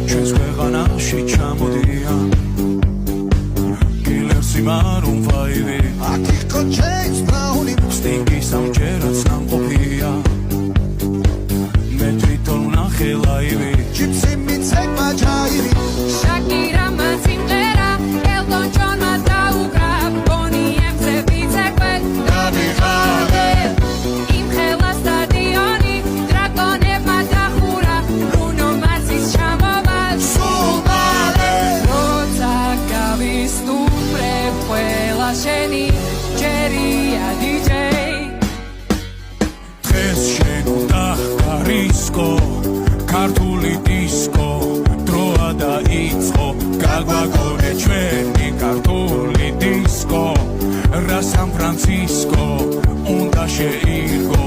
ჩვენს ქვეყანაში ჩამოდიან კილერსი მარუნ ფაივი აქ იყო ჯეიმს ბრაუნი სტინგი სამჯერაც ნამყოფია მე თვითონ ვნახე ლაივი ჯიპსი მიცეკმა ჯაივი შაკირამა სიმღერა ელტონ ჯონმა დაუკრა ბონი ემზე ვიცეკვე გამიღალე იმ ხელა სტადიონი დრაკონებმა დახურა ბრუნო მარსის ჩამოვა სულ მალე როცა გავისტუმრებ ყველა შენი ჯერია დიჯეი დღეს შენ უნდა ხარისკო ქართული დისკო დროა დაიწყო გაგვაგონე ჩვენი ქართული დისკო რა სან ფრანცისკო უნდა შეირგო